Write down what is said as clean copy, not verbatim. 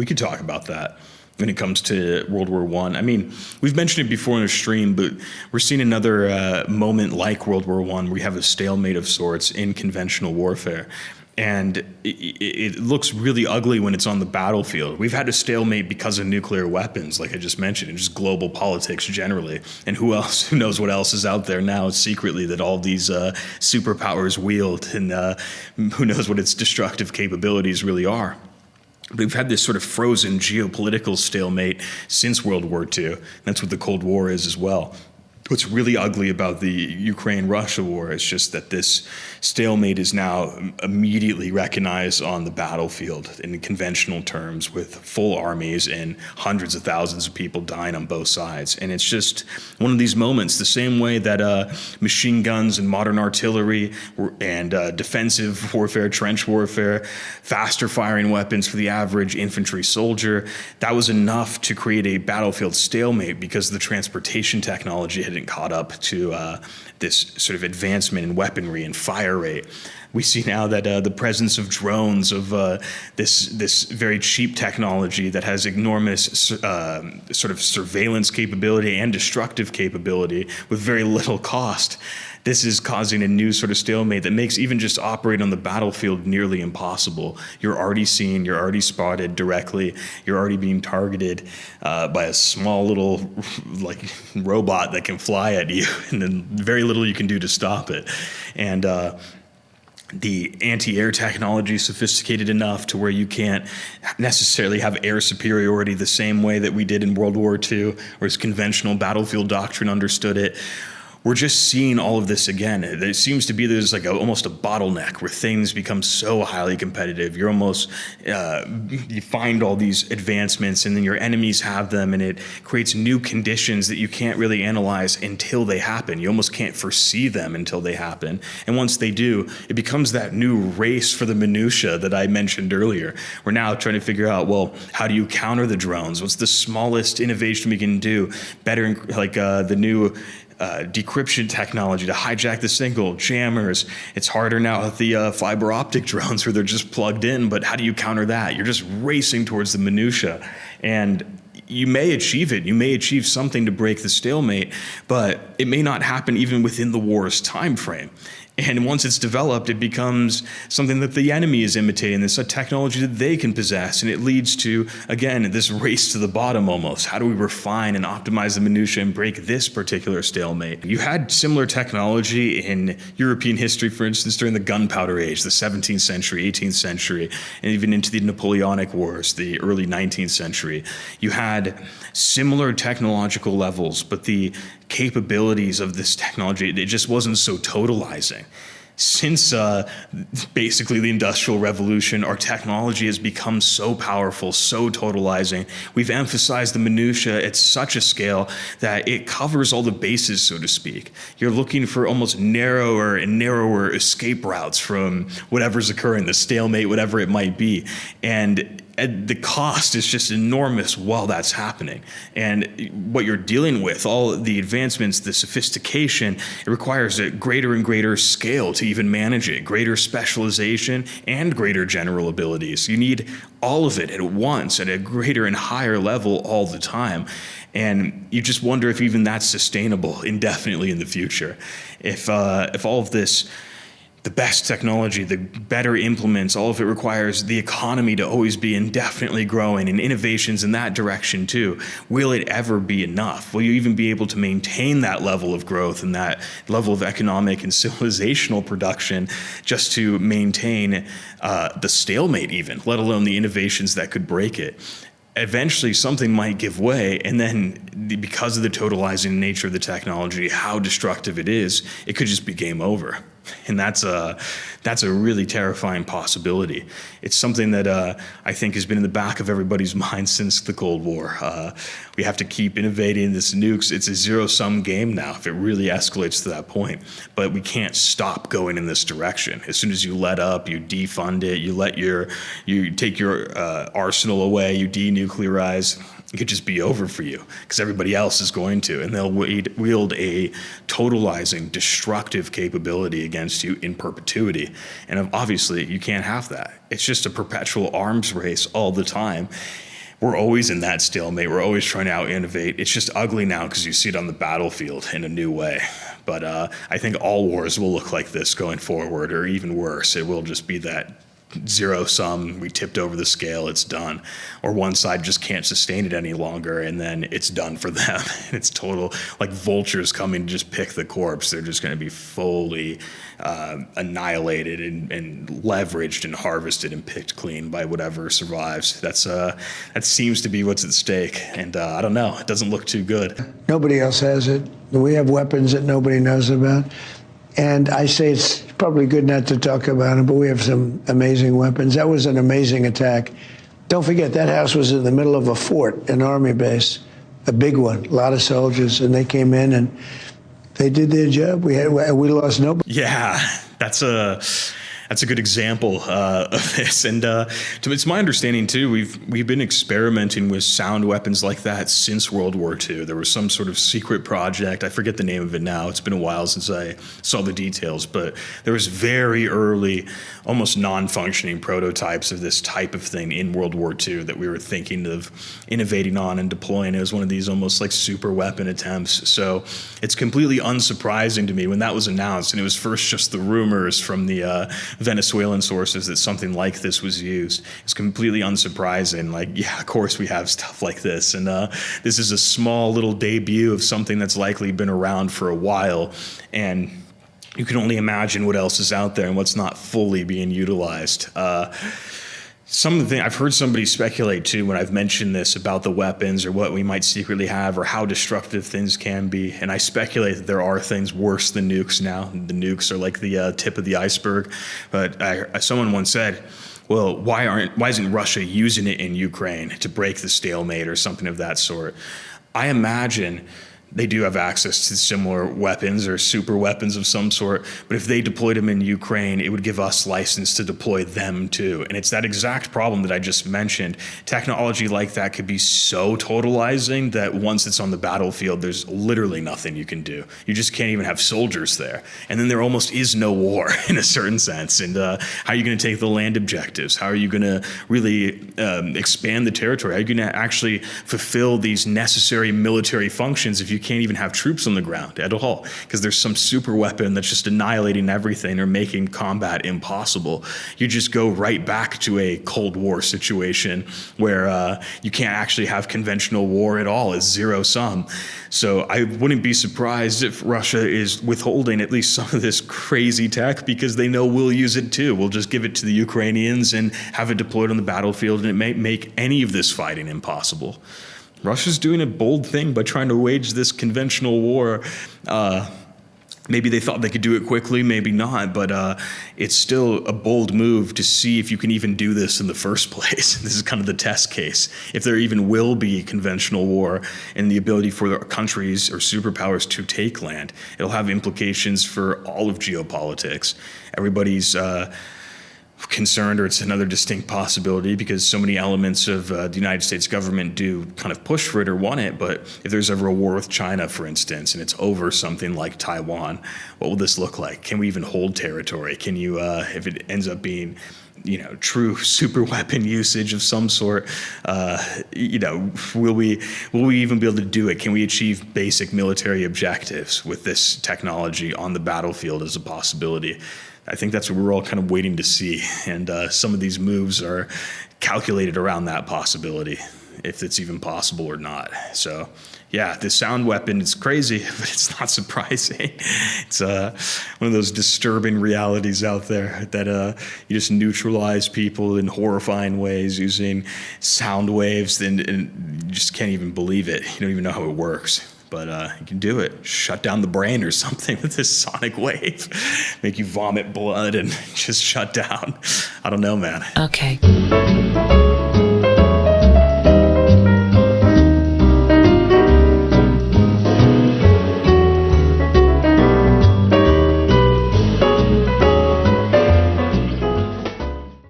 we could talk about that when it comes to World War I. I mean, we've mentioned it before in a stream, but we're seeing another moment like World War I where we have a stalemate of sorts in conventional warfare. And it looks really ugly when it's on the battlefield. We've had a stalemate because of nuclear weapons, like I just mentioned, and just global politics generally. And who knows what else is out there now secretly that all these superpowers wield, and who knows what its destructive capabilities really are. But we've had this sort of frozen geopolitical stalemate since World War II. That's what the Cold War is as well. What's really ugly about the Ukraine-Russia war is just that this stalemate is now immediately recognized on the battlefield in conventional terms, with full armies and hundreds of thousands of people dying on both sides. And it's just one of these moments, the same way that machine guns and modern artillery and defensive warfare, trench warfare, faster firing weapons for the average infantry soldier, that was enough to create a battlefield stalemate because the transportation technology hadn't caught up to this sort of advancement in weaponry and fire rate. We see now that the presence of drones, of this very cheap technology that has enormous sort of surveillance capability and destructive capability with very little cost. This is causing a new sort of stalemate that makes even just operating on the battlefield nearly impossible. You're already seen, you're already spotted directly, you're already being targeted by a small little like robot that can fly at you, and then very little you can do to stop it. And the anti-air technology is sophisticated enough to where you can't necessarily have air superiority the same way that we did in World War II, or as conventional battlefield doctrine understood it. We're just seeing all of this again. There seems to be there's like almost a bottleneck where things become so highly competitive. You're almost, you find all these advancements and then your enemies have them, and it creates new conditions that you can't really analyze until they happen. You almost can't foresee them until they happen. And once they do, it becomes that new race for the minutia that I mentioned earlier. We're now trying to figure out, well, how do you counter the drones? What's the smallest innovation we can do? Better, like the new decryption technology to hijack the signal, jammers. It's harder now with the fiber optic drones where they're just plugged in, but how do you counter that? You're just racing towards the minutia. And you may achieve it. You may achieve something to break the stalemate, but it may not happen even within the war's time frame. And once it's developed, it becomes something that the enemy is imitating. It's a technology that they can possess. And it leads to, again, this race to the bottom almost. How do we refine and optimize the minutia and break this particular stalemate? You had similar technology in European history, for instance, during the gunpowder age, the 17th century, 18th century, and even into the Napoleonic Wars, the early 19th century. You had similar technological levels, but the capabilities of this technology, it just wasn't so totalizing. Since basically the Industrial Revolution, our technology has become so powerful, so totalizing. We've emphasized the minutia at such a scale that it covers all the bases, so to speak. You're looking for almost narrower and narrower escape routes from whatever's occurring, the stalemate, whatever it might be. And the cost is just enormous while that's happening. And what you're dealing with, all the advancements, the sophistication, it requires a greater and greater scale to even manage it, greater specialization and greater general abilities. You need all of it at once at a greater and higher level all the time. And you just wonder if even that's sustainable indefinitely in the future. If all of this, the best technology, the better implements, all of it requires the economy to always be indefinitely growing and innovations in that direction too. Will it ever be enough? Will you even be able to maintain that level of growth and that level of economic and civilizational production just to maintain the stalemate even, let alone the innovations that could break it? Eventually something might give way, and then because of the totalizing nature of the technology, how destructive it is, it could just be game over. And that's a really terrifying possibility. It's something that I think has been in the back of everybody's mind since the Cold War. We have to keep innovating this nukes. It's a zero-sum game now if it really escalates to that point. But we can't stop going in this direction. As soon as you let up, you defund it, you take your arsenal away, you denuclearize, it could just be over for you because everybody else is going to, and they'll wield a totalizing, destructive capability against you in perpetuity. And obviously, you can't have that. It's just a perpetual arms race all the time. we're always in that stalemate. We're always trying to out-innovate. It's just ugly now because you see it on the battlefield in a new way. But I think all wars will look like this going forward, or even worse. It will just be that zero sum, we tipped over the scale, it's done. Or one side just can't sustain it any longer, and then it's done for them. It's total, like vultures coming to just pick the corpse. They're just going to be fully annihilated and leveraged and harvested and picked clean by whatever survives. That seems to be what's at stake. And I don't know, it doesn't look too good. Nobody else has it. We have weapons that nobody knows about. And I say it's probably good not to talk about them, but we have some amazing weapons. That was an amazing attack. Don't forget, that house was in the middle of a fort, an army base, a big one, a lot of soldiers, and they came in and they did their job. We lost nobody. Yeah, that's a good example of this. And it's my understanding, too, we've been experimenting with sound weapons like that since World War II. There was some sort of secret project. I forget the name of it now. It's been a while since I saw the details. But there was very early, almost non-functioning prototypes of this type of thing in World War II that we were thinking of innovating on and deploying. It was one of these almost like super weapon attempts. So it's completely unsurprising to me when that was announced. And it was first just the rumors from the Venezuelan sources that something like this was used. It's completely unsurprising. Like, yeah, of course we have stuff like this. And this is a small little debut of something that's likely been around for a while. And you can only imagine what else is out there and what's not fully being utilized. Some of the things I've heard somebody speculate too when I've mentioned this about the weapons or what we might secretly have or how destructive things can be. And I speculate that there are things worse than nukes now. The nukes are like the tip of the iceberg. But someone once said, well, why isn't Russia using it in Ukraine to break the stalemate or something of that sort? I imagine they do have access to similar weapons or super weapons of some sort, but if they deployed them in Ukraine, it would give us license to deploy them too. And it's that exact problem that I just mentioned. Technology like that could be so totalizing that once it's on the battlefield, there's literally nothing you can do. You just can't even have soldiers there. And then there almost is no war in a certain sense. And how are you going to take the land objectives? How are you going to really expand the territory? How are you going to actually fulfill these necessary military functions if you can't even have troops on the ground at all, because there's some super weapon that's just annihilating everything or making combat impossible? You just go right back to a Cold War situation where you can't actually have conventional war at all. It's zero sum. So I wouldn't be surprised if Russia is withholding at least some of this crazy tech because they know we'll use it too. We'll just give it to the Ukrainians and have it deployed on the battlefield, and it may make any of this fighting impossible. Russia's doing a bold thing by trying to wage this conventional war. Maybe they thought they could do it quickly, maybe not, but it's still a bold move to see if you can even do this in the first place. This is kind of the test case. If there even will be conventional war and the ability for countries or superpowers to take land, it'll have implications for all of geopolitics. Everybody's concerned, or it's another distinct possibility, because so many elements of the United States government do kind of push for it or want it. But if there's ever a war with China, for instance, and it's over something like Taiwan, what will this look like? Can we even hold territory? Can you, if it ends up being, true super weapon usage of some sort, will we even be able to do it? Can we achieve basic military objectives with this technology on the battlefield as a possibility? I think that's what we're all kind of waiting to see. And some of these moves are calculated around that possibility, if it's even possible or not. So, yeah, the sound weapon is crazy, but it's not surprising. It's one of those disturbing realities out there that you just neutralize people in horrifying ways using sound waves, and you just can't even believe it. You don't even know how it works. But you can do it. Shut down the brain or something with this sonic wave. Make you vomit blood and just shut down. I don't know, man. Okay.